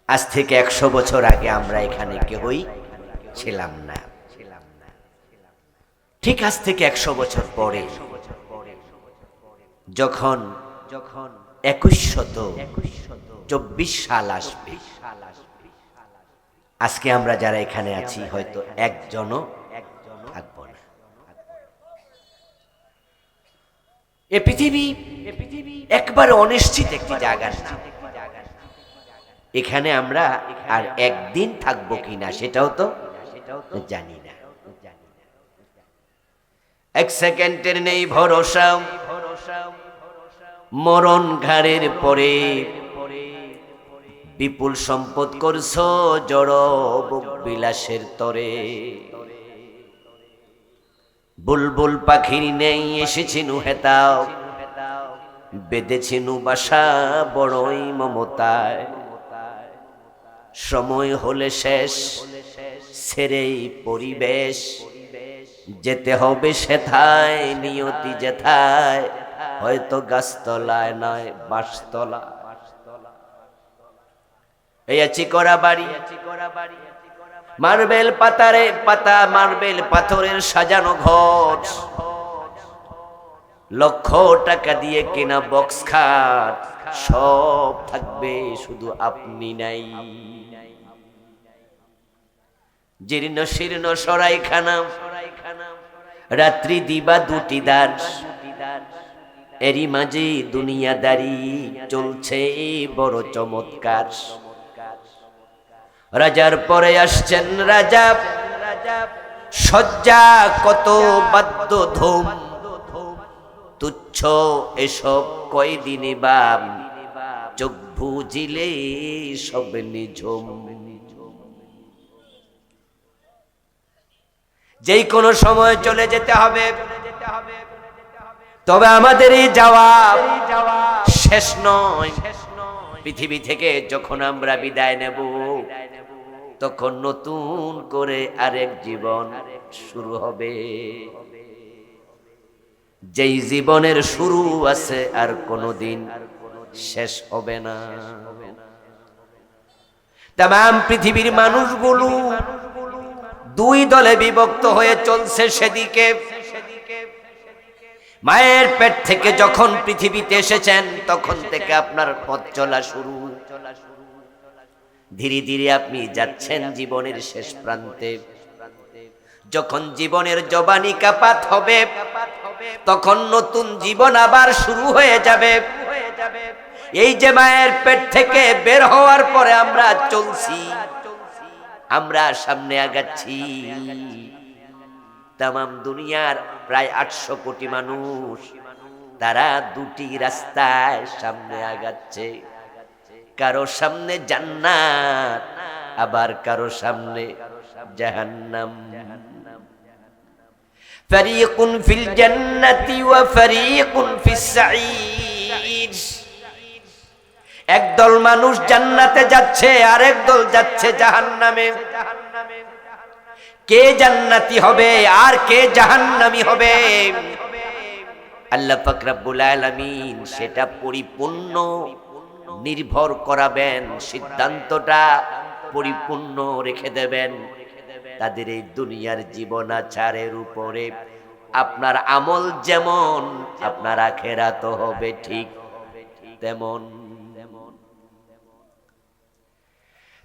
আজ থেকে 100 বছর আগে আমরা এখানে কেউই ছিলাম না। ঠিক আজ থেকে 100 বছর পরে যখন 2124 সাল আসবে, আজকে আমরা যারা এখানে আছি হয়তো একজনও থাকবো না। এ পৃথিবী একবার অনিশ্চিত একটি জায়গার নাম। এখানে আমরা আর একদিন থাকবো কিনা সেটাও তো জানি না। এক সেকেন্ডের নেই ভরসা, মরণ ঘাড়ের পরে। বিপুল সম্পদ করছো জড় বিলাসের তরে। বুলবুল পাখির নেই এসেছিনু হেতাও, বেঁধেছিনু বাসা বড়ই মমতায়। সময় হলে শেষ, ছেড়েই পরিবেশ, যেতে হবে সেথায় নিয়তি যেথায়, হয়তো গাছতলায় নয় বাঁশতলা। এই চিকরা বাড়ি, মার্বেল পাতারে পাতা, মার্বেল পাথরের সাজানো ঘর, লক্ষ টাকা দিয়ে কেনা বক্স খাট, সব থাকবে শুধু আপনি নাই। জীর্ণ শীর্ণ সরাইখানা, রাত্রি দিবা দুটি দ্বার, এরই মাঝে দুনিয়াদারি চলছে বড় চমৎকার। রাজার পরে আসছেন রাজা, সজ্জা কত বাদ্য ধুম, তুচ্ছ এসব কয়দিনে বাম, চোখ বুঝিলে সব নিঝুম। যেই কোনো সময় চলে যেতে হবে, তবে আমাদের এই যাওয়া শেষ নয়। পৃথিবী থেকে যখন আমরা বিদায় নেব, তখন নতুন করে আরেক জীবন শুরু হবে। যেই জীবনের শুরু আছে আর কোনোদিন শেষ হবে না। তাম পৃথিবীর মানুষগুলো দুই দলে বিভক্ত হয়ে চলছে সেদিকে। মায়ের পেট থেকে যখন পৃথিবীতে এসেছেন, তখন থেকে আপনার পথ চলা শুরু। ধীরে ধীরে আপনি যাচ্ছেন জীবনের শেষ প্রান্তে। যখন জীবনের জবানি কাপাত হবে, তখন নতুন জীবন আবার শুরু হয়ে যাবে। এই যে মায়ের পেট থেকে বের হওয়ার পরে আমরা চলছি, আমরা সামনে আগাচ্ছি। তামাম দুনিয়ার প্রায় 800 কোটি মানুষ, তারা দুটি রাস্তায় সামনে আগাচ্ছে। কারো সামনে জান্নাত, আবার কারো সামনে জাহান্নাম। ফারিকুন ফিল জান্নাতি ওয়া ফারিকুন ফিস সাঈর। একদল মানুষ জান্নাতে যাচ্ছে, আরেক দল যাচ্ছে জাহান্নামে। কে জান্নাতি হবে আর কে জাহান্নামী হবে, আল্লাহ পাক রব্বুল আলামিন সেটা পরিপূর্ণ নির্ভর করাবেন, সিদ্ধান্তটা পরিপূর্ণ রেখে দেবেন তাদের এই দুনিয়ার জীবনাচারের উপরে। আপনার আমল যেমন, আপনার আখিরাত হবে ঠিক তেমন।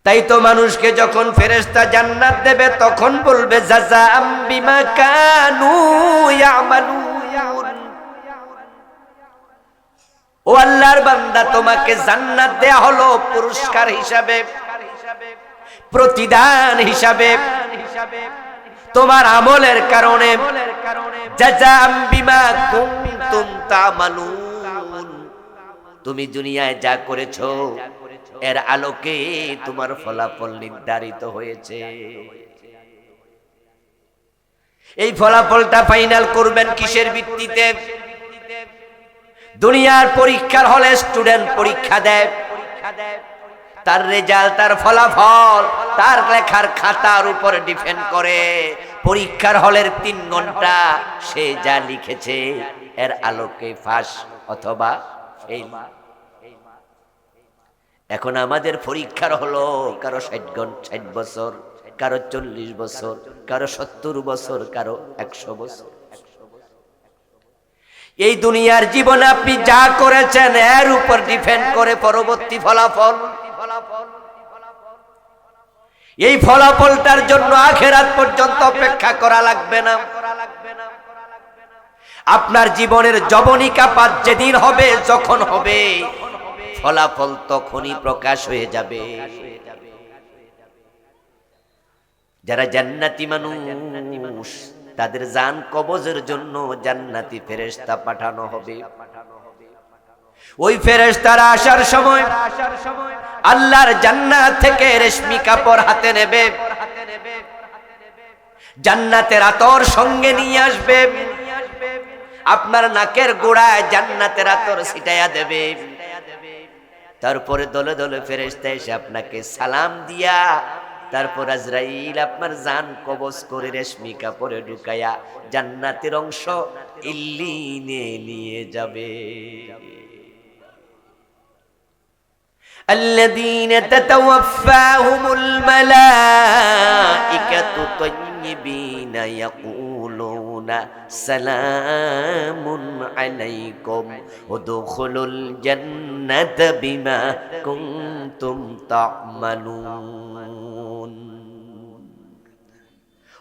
তাই তো মানুষকে যখন ফেরেশতা জান্নাত দেবে, তখন বলবে জাযাআম বিমা কানু ইয়ামালুন। ও আল্লাহর বান্দা, তোমাকে জান্নাত দেয়া হলো পুরস্কার হিসাবে, প্রতিদান হিসাবে, তোমার আমলের কারণে। জাযাআম বিমা কুনতুম তা'মালুন। তুমি দুনিয়ায় যা করেছো এর আলোকে তোমার ফলাফল নির্ধারিত হয়েছে। এই ফলাফলটা ফাইনাল করবেন কিসের ভিত্তিতে? দুনিয়ার পরীক্ষার হলে স্টুডেন্ট পরীক্ষা দেয়, তার রেজাল্ট, তার ফলাফল তার লেখার খাতার উপর ডিপেন্ড করে। পরীক্ষার হলের 3 ঘন্টা সে যা লিখেছে এর আলোকে পাস অথবা ফেল। এখন আমাদের পরীক্ষার হলো কারো 60 বছর, কারো 40 বছর, কারো 70 বছর, কারো 100 বছর। এই দুনিয়ার জীবনে আপনি যা করেছেন এর উপর ডিপেন্ড করে পরবর্তী ফলাফল। এই ফলাফলটার জন্য আখিরাত পর্যন্ত অপেক্ষা করা লাগবে না। আপনার জীবনের যবনিকাপাত যেদিন হবে, যখন হবে, ফলাফল তখনই প্রকাশ হয়ে যাবে। যারা জান্নাতি মানুষ তাদের জান কবজের জন্য জান্নাতি ফেরেশতা পাঠানো হবে। ওই ফেরেশতারা আসার সময় আল্লাহর জান্নাত থেকে রেশমি কাপড় হাতে নেবে, জান্নাতের আতর সঙ্গে নিয়ে আসবে, আপনার নাকের গোড়ায় জান্নাতের আতর ছিটাইয়া দেবে। তারপরে দলে দলে ফেরেশতা এসে আপনাকে সালাম দিয়া তারপর আজরাইল আপনার জান কবজ করে রেশমি কাপড়ে ঢুকাইয়া জান্নাতের অংশ ইল্লিনে নিয়ে যাবে। الذين تتوفاهم الملائكة طيبين يقولون سلام عليكم ادخلوا الجنة بما كنتم تعملون।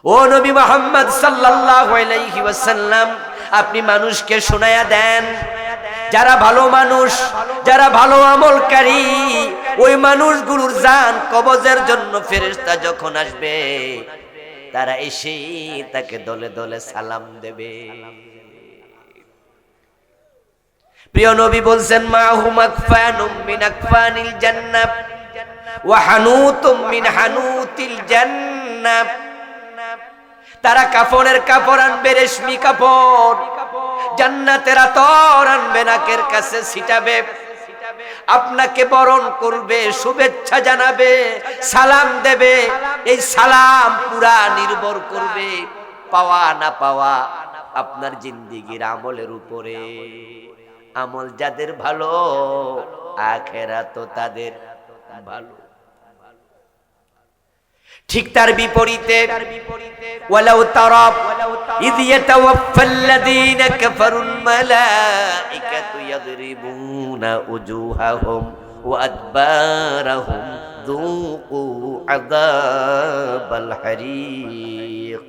ও নবী মুহাম্মদ সাল্লাল্লাহু আলাইহি ওয়াসাল্লাম, আপনি মানুষকে শোনায়া দেন, যারা ভালো মানুষ, যারা ভালো আমলকারী, ওই মানুষগুলোর জান কবজের জন্য ফেরেশতা যখন আসবে, তারা এসে তাকে দলে দলে সালাম দেবে। প্রিয় নবী বলছেন, মাহুম আকফানুম মিন আকফানিল জান্নাহ ওয়া হানুতুম মিন হানুতিল জান্নাহ। তারা কাফনের কাপড় আনবে, রেশমি কাপড়, জান্নাতের আতর আনবে, নাকের কাছে ছিটাবে, আপনাকে বরণ করবে, শুভেচ্ছা জানাবে, সালাম দেবে। এই সালাম পুরা নির্ভর করবে পাওয়া না পাওয়া আপনার জিন্দেগির আমলের উপরে। আমল যাদের ভালো, আখিরাত তাদের ভালো। ঠিক তার বিপরীতে, ওয়ালাউ তারা ইয ইয়াতাওয়াফাল্লাযীনা কাফারুল মালাইকাতু ইয়াদরিবুনা উজুহাহুম ওয়া আদবারাহুম যুকু আযাবাল হারিক।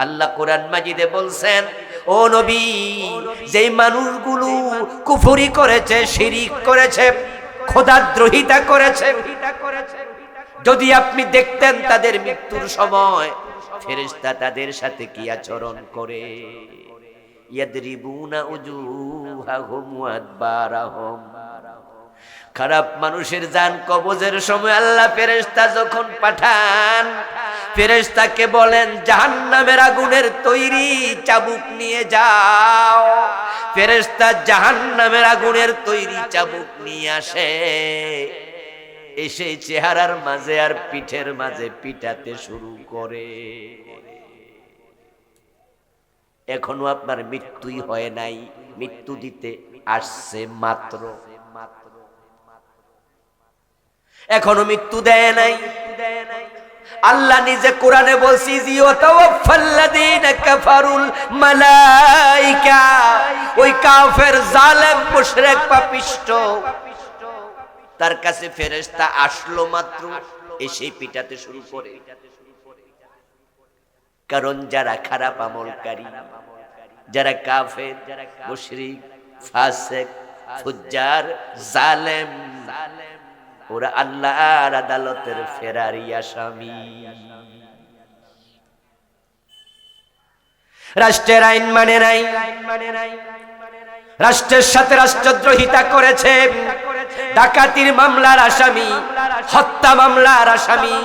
আল্লাহ কোরআন মাজিদে বলছেন, ও নবী, যেই মানুষগুলো কুফরি করেছে, শিরিক করেছে, খোদাদ্রোহিতা করেছে, যদি আপনি দেখতেন তাদের মৃত্যুর সময় ফেরেশতা তাদের সাথে কি আচরণ করে। ইয়াদরিবুনা উজুহাহুম ওয়া আদবারাহুম। খারাপ মানুষের জান কবজের সময় আল্লাহ ফেরেশতা যখন পাঠান, ফেরেশতাকে বলেন জাহান্নামের আগুনের তৈরি চাবুক নিয়ে যাও। ফেরেশতা জাহান্নামের আগুনের তৈরি চাবুক নিয়ে আসে, এসে চেহারার মাঝে আর পিঠের মাঝে পিটাতে শুরু করে। এখনো আপনার মৃত্যুই হয় নাই, মৃত্যু দিতে আসছে মাত্র, এখনো মৃত্যু দেয় নাই। আল্লাহ নিজে কোরআনে বলছি, ইয়াতাওয়াফাল্লাযীনা কাফারুল মালাইকা। ওই কাফের, জালেম, মুশরিক, পাপিষ্ঠ, তার কাছে ফেরেশতা আসলো মাত্র এসে পিটাতে শুরু করে। কারণ যারা খারাপ আমলকারী, যারা কাফের, মুশরিক, ফাসিক, ফুজ্জার, জালেম, ওরা আল্লাহর আদালতের ফেরারি আসামি। রাষ্ট্রের আইন মানে নাই, রাষ্ট্রের সাথে রাষ্ট্রদ্রোহিতা করেছে, ডাকাতির মামলার আসামি, হত্যা মামলার আসামি,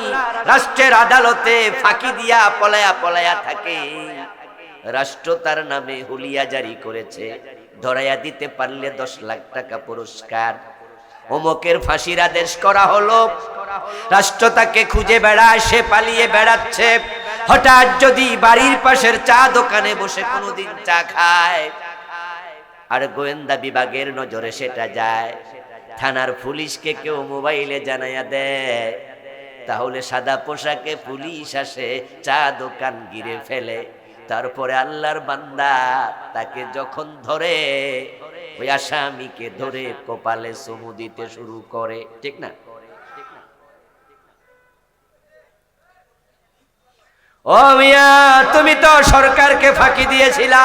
রাষ্ট্রের আদালতে ফাঁকি দিয়া পলায়া পলায়া থাকে। রাষ্ট্র তার নামে হুলিয়া জারি করেছে, ধরাইয়া দিতে পারলে 10 লাখ টাকা পুরস্কার। অমুকের ফাঁসির আদেশ করা হলো, রাষ্ট্র তাকে খুঁজে বেড়ায়, সে পালিয়ে বেড়াচ্ছে। হঠাৎ যদি বাড়ির পাশের চা দোকানে বসে কোনোদিন চা খায়, আর গোয়েন্দা বিভাগের নজরে সেটা যায়, থানার পুলিশকে কেউ মোবাইলে জানাইয়া দেয়, তাহলে সাদা পোশাকে পুলিশ আসে, চা দোকান ঘিরে ফেলে। তারপরে আল্লাহর বান্দা তাকে যখন ধরে, ওই আসামিকে ধরে কপালে চুমু দিতে শুরু করে, ঠিক না? ও মিয়া, তুমি তো সরকারকে ফাঁকি দিয়েছিলা,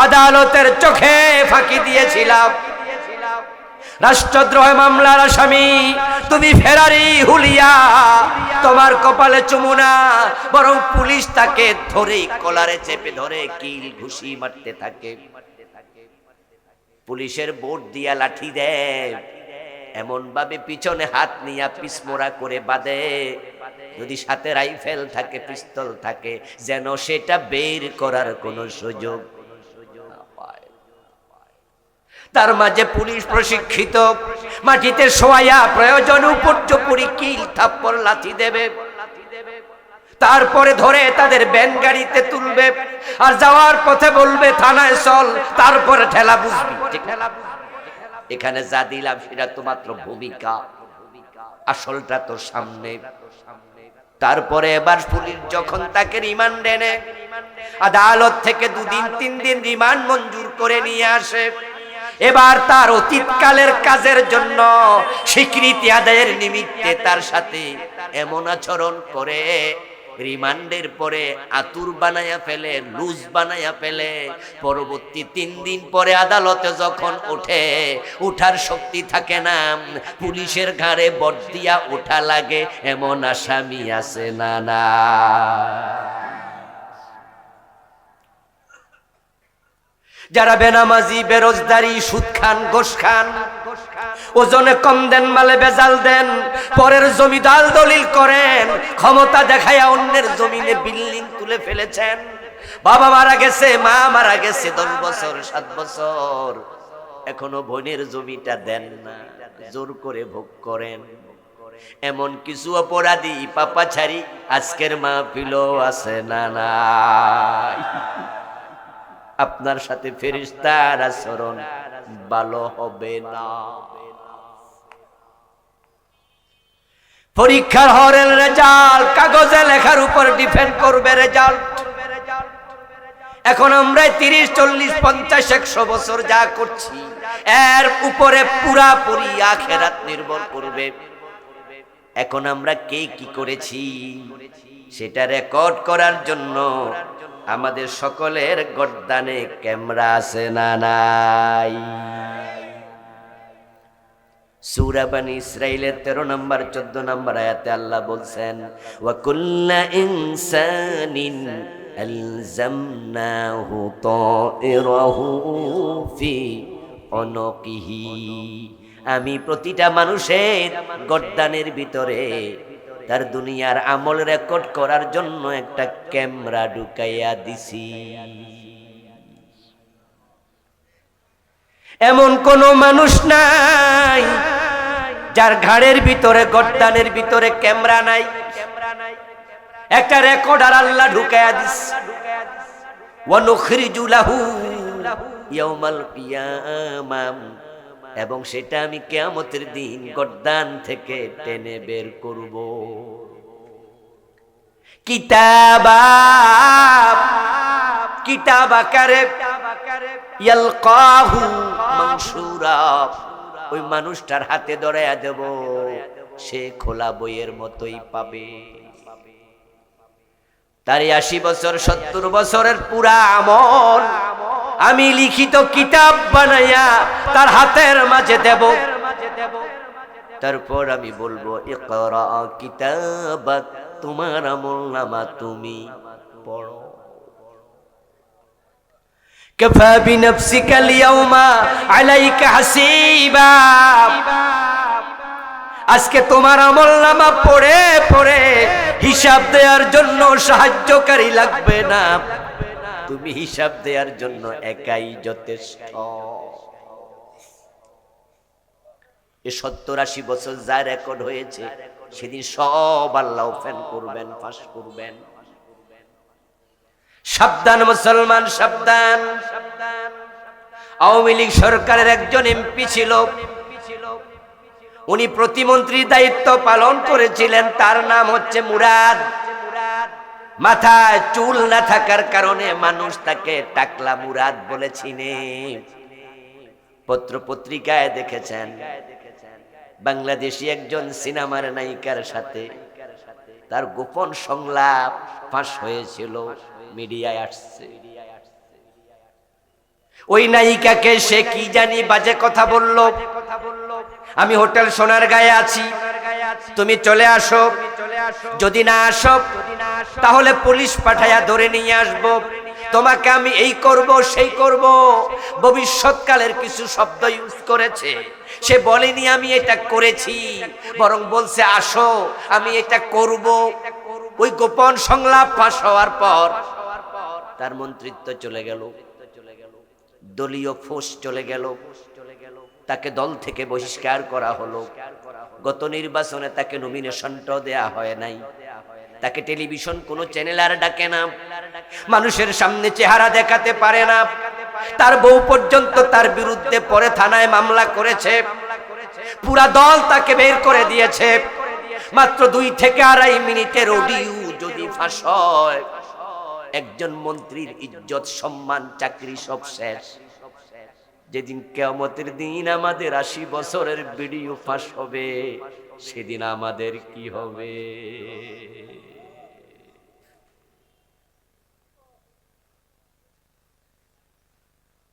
আদালতের চোখে ফাঁকি দিয়েছিলা, রাষ্ট্রদ্রোহ মামলার আসামি তুমি, ফেরারি হুলিয়া। তোমার কপালে চুমু না, বরং পুলিশ তাকে ধরে কলারে চেপে ধরে কিল ঘুষি মারতে থাকে। পুলিশের বোর্ড দিয়া লাঠি দেয়, এমন ভাবে পিছনে হাত নিয়া পিছমোড়া করে বাঁধে, যদি সাথে রাইফেল থাকে, পিস্তল থাকে, যেন সেটা বের করার কোনো সুযোগ না পায়। তার মাঝে পুলিশ প্রশিক্ষিত, মাটিতে শোয়াইয়া প্রয়োজন উপর্যুপরি কিল থাপ্পড় লাথি দেবে, তারপরে ধরে তাদের ভ্যান গাড়িতে তুলবে, আর যাওয়ার পথে বলবে থানায় চল, তারপরে ঠেলা বুঝবি। এখানে যা দিলাম সেটা তো মাত্র ভূমিকা, আসলটা তো সামনে। তারপরে এবার পুলিশ যখন তাকে রিমান্ডে নেয়, আদালত থেকে 2 দিন 3 দিন রিমান্ড মঞ্জুর করে নিয়ে আসে। এবার তার অতীতকালের কাজের জন্য স্বীকৃতি আদায়ের নিমিত্তে তার সাথে এমন আচরণ করে, রিমান্ডের পরে আতুর বানায়া ফেলে, লুজ বানায়া ফেলে। পরবর্তী 3 দিন পরে আদালতে যখন ওঠে, উঠার শক্তি থাকে না, পুলিশের ঘাড়ে বট দিয়া ওঠা লাগে। এমন আসামি আছে না? না, যারা বেনামাজি, বেরোজগারি, সুদ খান, ঘোষ খান, ওজনে কম দেন, মালে বেজাল দেন, পরের জমি দাল দলিল করেন, ক্ষমতা দেখায়া অন্যের জমিনে বিল্ডিং তুলে ফেলেছেন। বাবা মারা গেছে, মা মারা গেছে 10 বছর 7 বছর, এখনো বোনের জমিটা দেন না, জোর করে ভোগ করেন। এমন কিছু অপরাধী পাপাচারী আজকের মাহফিলও আছে না? নাই। আপনার সাথে ফেরেশতার আচরণ ভালো হবে না। পরীক্ষার হলের রেজাল্ট কাগজে লেখার উপর ডিপেন্ড করবে রেজাল্ট। এখন আমরা 30, 40, 50, 100 বছর যা করছি, এর উপরে পুরাপুরি আখিরাত নির্ভর করবে। এখন আমরা কে কি করেছি সেটা রেকর্ড করার জন্য আমাদের সকলের গর্দানে ক্যামেরা আছে না? নাই। সূরা বনী ইসরাঈলের 13 নম্বর 14 নম্বর আয়াতে আল্লাহ বলছেন, ওয়া কুল্লা ইনসানিন আলজামনাহু তাইরাহু ফি উনুকিহি। আমি প্রতিটা মানুষের গর্দানের ভিতরে তার দুনিয়ার আমল রেকর্ড করার জন্য একটা ক্যামেরা ঢুকাইয়া দিছি। এমন কোন মানুষ নাই যার ঘাড়ের ভিতরে, গর্দানের ভিতরে ক্যামেরা নাই। একটা রেকর্ডার আল্লাহ ঢুকাইয়া দিছে। ওয়া নুখরিজু লাহু ইয়াউমাল কিয়ামাম, এবং সেটা আমি কিয়ামতের দিন গর্দান থেকে টেনে বের করব। কিতাবা, কিতাব আকারে, ইয়ালকাহু মানসুরা, ওই মানুষটার হাতে ধরায়া দেব, সে খোলা বইয়ের মতোই পাবে। তার 80 বছর 70 বছরের পুরা আমল আমি লিখিত কিতাব বানাইয়া তার হাতের মাঝে দেব। তারপর আমি বলবো, ইকরা কিতাবাক, তোমার আমলনামা তুমি পড়ো। কাফা বিনফসিকা আল-ইয়াওমা আলাইকা হাসিবা, আজকে তোমার আমলনামা পড়ে পড়ে হিসাব দেওয়ার জন্য সাহায্যকারী লাগবে না, তুমি হিসাব দেওয়ার জন্য একাই যথেষ্ট। এ 70-80 বছর যা রেকর্ড হয়েছে সেদিন সব আল্লাহ ওপেন করবেন, ফাঁস করবেন। সাবধান মুসলমান, সাবধান। আওয়ামী লীগ সরকারের একজন এমপি ছিল, উনি প্রতিমন্ত্রীর দায়িত্ব পালন করেছিলেন। তার নাম হচ্ছে মুরাদ। মাথায় চুল না থাকার কারণে মানুষ তাকে টাকলা মুরাদ বলে চিনে। পত্র পত্রিকায় দেখেছেন বাংলাদেশি একজন সিনেমার নায়িকার সাথে তার গোপন সংলাপ ফাঁস হয়েছিল, মিডিয়ায় আসছে। ওই নায়িকাকে সে কি জানি বাজে কথা বলল, আমি হোটেল সোনারগাঁয়ে আছি, তুমি চলে আসো, যদি না আসো তাহলে পুলিশ পাঠায়া ধরে নিয়ে আসবো, তোমাকে আমি এই করব সেই করব। ভবিষ্যৎকালের কিছু শব্দ ইউজ করেছে। সে বলেনি আমি এটা করেছি, বরং বলছে আসো আমি এটা করব। ওই গোপন সংলাপ ফাঁস হওয়ার পর তার মন্ত্রিত্ব চলে গেল, দলীয় ফোর্স চলে গেল, তাকে দল থেকে বহিষ্কার করা হলো। গত নির্বাচনে তাকে নমিনেশনটাও দেয়া হয় নাই, তাকে টেলিভিশন কোনো চ্যানেল আর ডাকে না, মানুষের সামনে চেহারা দেখাতে পারে না। তার বউ পর্যন্ত তার বিরুদ্ধে পরে থানায় মামলা করেছে, পুরা দল তাকে বের করে দিয়েছে। মাত্র 2 থেকে 2.5 মিনিটের অডিও যদি ফাঁস হয়, একজন মন্ত্রীর ইজ্জত সম্মান চাকরি সব শেষ। যেদিন কিয়ামতের দিন আমাদের 80 বছরের ভিডিও ফাঁস হবে, সেদিন আমাদের কি হবে?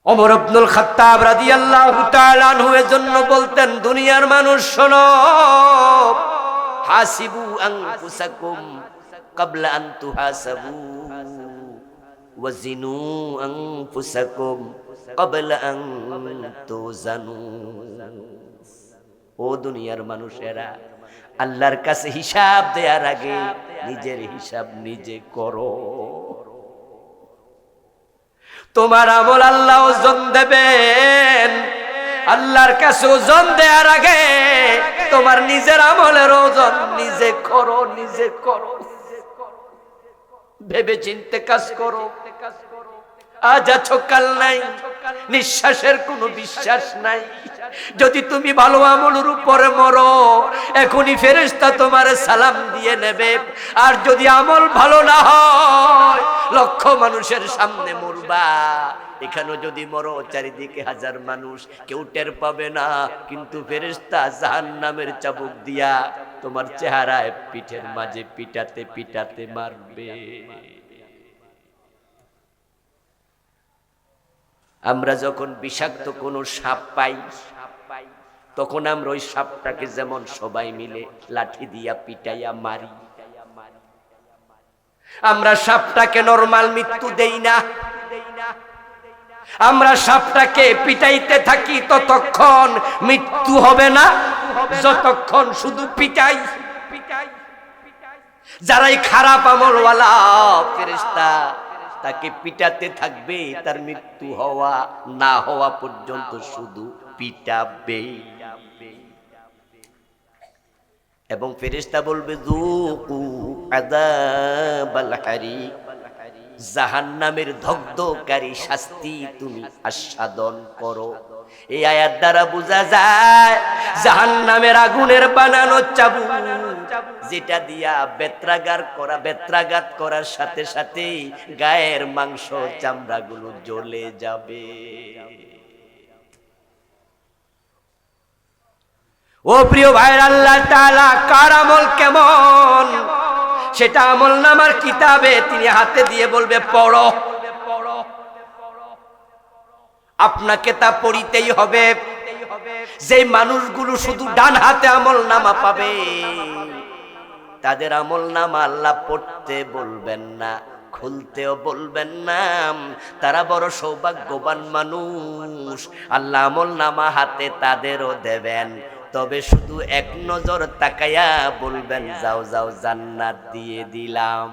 ওমর ইবনুল খাত্তাব রাদিয়াল্লাহু তাআলা আনহু এর জন্য বলতেন, দুনিয়ার মানুষ শোনো, হাসিবু আনফুসাকুম ক্বাবলা আন তুহাসাবু ওয়াজিনু আনফুসাকুম ক্বাবলা আন তুজানু। ও দুনিয়ার মানুষেরা, আল্লাহর কাছে হিসাব দেওয়ার আগে নিজের হিসাব নিজে করো। তোমার আমল আল্লাহ ওজন দেবেন, আল্লাহর কাছে ওজন দেওয়ার আগে তোমার নিজের আমলের ওজন নিজে করো, নিজে করো, ভেবে চিন্তে কাজ করো। আজ আছো কাল নাই, নিঃশ্বাসের কোনো বিশ্বাস নাই। যদি তুমি ভালো আমলের উপরে মরো, এখনই ফেরেশতা তোমার সালাম দিয়ে নেবে। আর যদি আমল ভালো না হয়, লক্ষ মানুষের সামনে মরবা। এখানে যদি মরো, চারিদিকে 1000 মানুষ, কেউ টের পাবে না, কিন্তু ফেরেশতা জাহান্নামের চাবুক দিয়া তোমার চেহারায় পিঠের মাঝে পিটাতে পিটাতে মারবে। আমরা যখন বিষাক্ত কোনো সাপ পাই, তখন আমরা ওই সাপটাকে যেমন সবাই মিলে লাঠি দিয়া পিটাইয়া মারি। আমরা সাপটাকে নরমাল মৃত্যু দেই না, আমরা সাপটাকে পিটাইতে থাকি ততক্ষণ মৃত্যু হবে না, যতক্ষণ শুধু পিটাই। যারাই খারাপ আমলওয়ালা ফেরেশতা তাকে পিটাতে থাকবে, তার মৃত্যু হওয়া না হওয়া পর্যন্ত শুধু পিটাবে। এবং ফেরেশতা বলবে, যুকু আযাবাল হারিক, জাহান্নামের দগ্ধকারী শাস্তি তুমি আস্বাদন করো। এই আয়াত দ্বারা বোঝা যায় জাহান্নামের আগুনের বানানো চাবুক, যেটা দিয়া বেত্রাঘাত করার সাথে সাথে গায়ের মাংস চামড়াগুলো জ্বলে যাবে। ও প্রিয় ভাইরা, আল্লাহ তাআলা কার আমল কেমন সেটা আমলনামার কিতাবে তিনি হাতে দিয়ে বলবে, পড়ো। আপনাকে তা পড়িতেই হবে। যে মানুষগুলো শুধু ডান হাতে আমলনামা পাবে, তাদের আমলনামা আল্লাহ পড়তে বলবেন না, খুলতেও বলবেন না। তারা বড় সৌভাগ্যবান মানুষ, আল্লাহ আমলনামা হাতে তাদেরও দেবেন। তবে শুধু এক নজর তাকায়া বলবেন, যাও যাও জান্নাত দিয়ে দিলাম।